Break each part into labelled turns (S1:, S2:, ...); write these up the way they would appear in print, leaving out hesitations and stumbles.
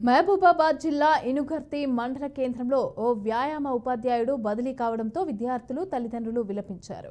S1: మహబూబాబాద్ జిల్లా ఇనుగర్తి మండల కేంద్రంలో ఓ వ్యాయామ ఉపాధ్యాయుడు బదిలీ కావడంతో విద్యార్థులు తల్లిదండ్రులు విలపించారు.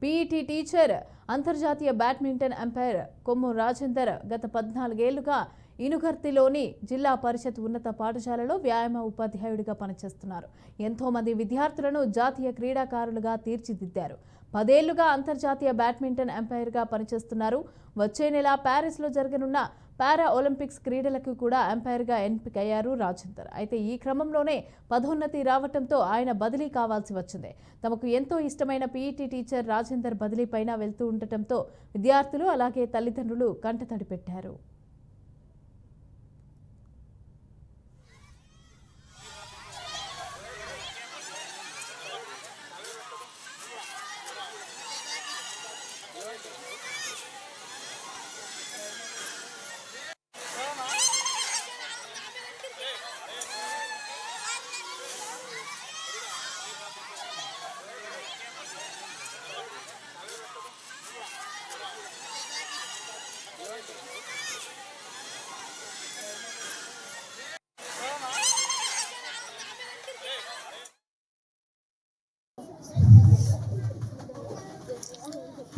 S1: పీఈటీ టీచర్, అంతర్జాతీయ బ్యాడ్మింటన్ అంపైర్ కొమ్ము రాజేందర్ గత 14 ఏళ్లుగా ఇనుగర్తిలోని జిల్లా పరిషత్ ఉన్నత పాఠశాలలో వ్యాయామ ఉపాధ్యాయుడిగా పనిచేస్తున్నారు. ఎంతో మంది విద్యార్థులను జాతీయ క్రీడాకారులుగా తీర్చిదిద్దారు. 10 ఏళ్లుగా అంతర్జాతీయ బ్యాడ్మింటన్ అంపైర్గా పనిచేస్తున్నారు. వచ్చే నెల ప్యారిస్లో జరగనున్న పారా ఒలింపిక్స్ క్రీడలకు కూడా అంపైర్గా ఎంపికయ్యారు రాజేందర్. అయితే ఈ క్రమంలోనే పదోన్నతి రావడంతో ఆయన బదిలీ కావాల్సి వచ్చింది. తమకు ఎంతో ఇష్టమైన పీఈటీ టీచర్ రాజేందర్ బదిలీపైన వెళ్తూ ఉండటంతో విద్యార్థులు అలాగే తల్లిదండ్రులు కంటతడి పెట్టారు.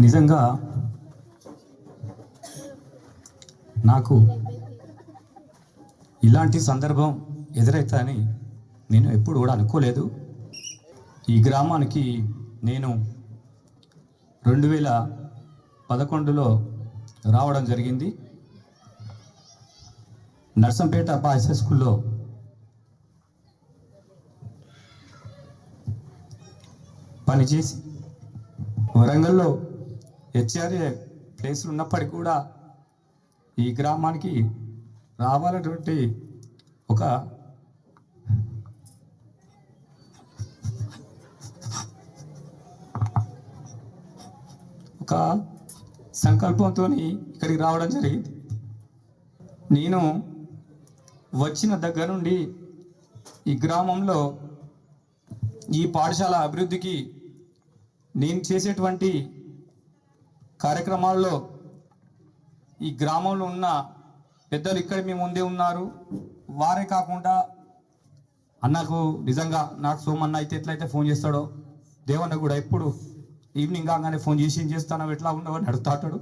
S2: నిజంగా నాకు ఇలాంటి సందర్భం ఎదురవుతుందని నేను ఎప్పుడు కూడా అనుకోలేదు. ఈ గ్రామానికి నేను 2011లో రావడం జరిగింది. నర్సంపేట బాయ్స్ హై స్కూల్లో పనిచేసి వరంగల్లో హెచ్ఆర్ఏ ప్లేసులు ఉన్నప్పటికీ కూడా ఈ గ్రామానికి రావాలన్నటువంటి ఒక సంకల్పంతో ఇక్కడికి రావడం జరిగింది. నేను వచ్చిన దగ్గర నుండి ఈ గ్రామంలో ఈ పాఠశాల అభివృద్ధికి నేను చేసేటువంటి కార్యక్రమాల్లో ఈ గ్రామంలో ఉన్న పెద్దలు ఇక్కడ మీ ముందే ఉన్నారు. వారే కాకుండా అన్నకు నిజంగా నాకు సోమన్న అయితే ఎట్లయితే ఫోన్ చేస్తాడో, దేవన్న కూడా ఎప్పుడు ఈవినింగ్ కాగానే ఫోన్ చేసి ఏం చేస్తానో ఎట్లా ఉండవని అడుగుతాడు.